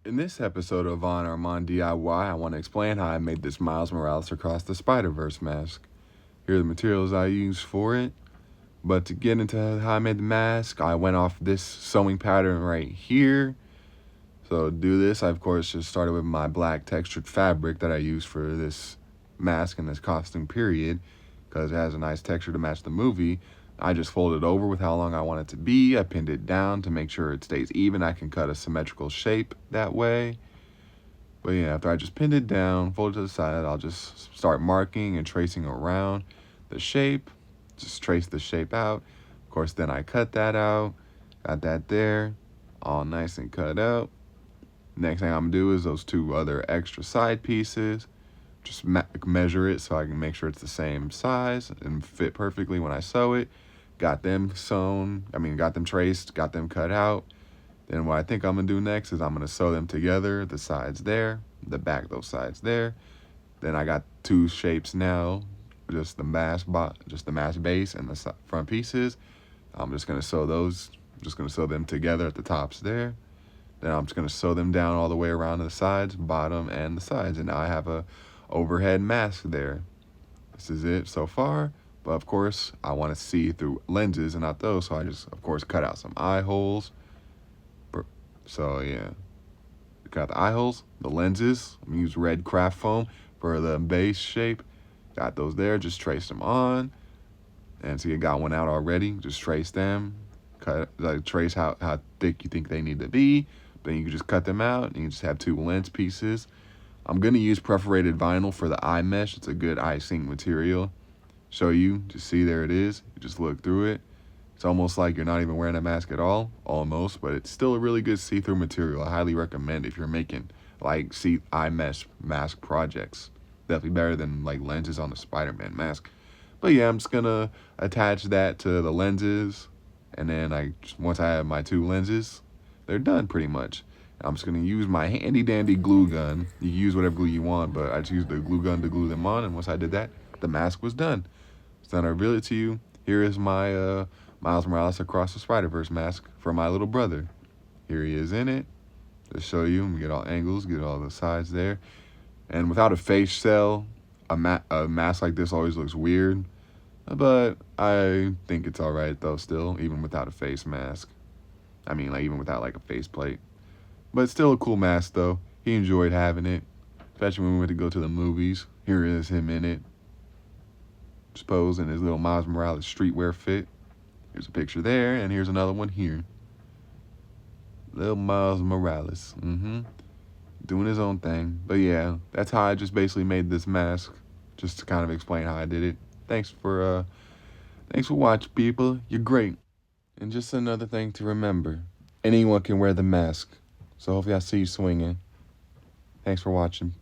In this episode of On Armand DIY, I want to explain how I made this Miles Morales Across the Spider-Verse mask. Here are the materials I used for it. But to get into how I made the mask, I went off this sewing pattern right here. So to do this, I of course just started with my black textured fabric that I used for this mask and this costume period, because it has a nice texture to match the movie. I just folded over with how long I want it to be. I pinned it down to make sure it stays even. I can cut a symmetrical shape that way. But yeah, after I just pinned it down, fold it to the side, I'll just start marking and tracing around the shape. Just trace the shape out. Of course, then I cut that out. Got that there, all nice and cut out. Next thing I'm gonna do is those two other extra side pieces. Just measure it so I can make sure it's the same size and fit perfectly when I sew it. Got them sewn, got them traced, got them cut out. Then what I think I'm gonna do next is I'm gonna sew them together, the sides there, the back, those sides there. Then I got two shapes now, just the mask base and the front pieces. I'm just gonna sew those, them together at the tops there. Then I'm just gonna sew them down all the way around the sides, bottom and the sides. And now I have a overhead mask there. This is it so far. But of course, I want to see through lenses and not those, so I just, of course, cut out some eye holes. So yeah, got the eye holes, the lenses. I'm gonna use red craft foam for the base shape. Got those there, just trace them on. And see, I got one out already. Just trace them, trace how thick you think they need to be. Then you can just cut them out, and you just have two lens pieces. I'm gonna use perforated vinyl for the eye mesh. It's a good eye sync material. Show you, just see, there it is. You just look through it. It's almost like you're not even wearing a mask at all, almost, but it's still a really good see-through material. I highly recommend if you're making like eye mesh mask projects. Definitely better than like lenses on the Spider-Man mask. But yeah, I'm just gonna attach that to the lenses, and then once I have my two lenses, they're done pretty much. I'm just gonna use my handy dandy glue gun. You can use whatever glue you want, but I just used the glue gun to glue them on, and once I did that, the mask was done. So then I reveal it to you. Here is my Miles Morales Across the Spider-Verse mask for my little brother. Here he is in it. To show you, we get all angles, get all the sides there. And without a face cell, a mask like this always looks weird. But I think it's all right though still, even without a face mask. Even without like a face plate. But it's still a cool mask though. He enjoyed having it, especially when we went to go to the movies. Here is him in it, just posing in his little Miles Morales streetwear fit. Here's a picture there, and here's another one here. Little Miles Morales, doing his own thing. But yeah, that's how I just basically made this mask, just to kind of explain how I did it. Thanks for watching, people. You're great. And just another thing to remember, anyone can wear the mask. So hopefully I see you swinging. Thanks for watching.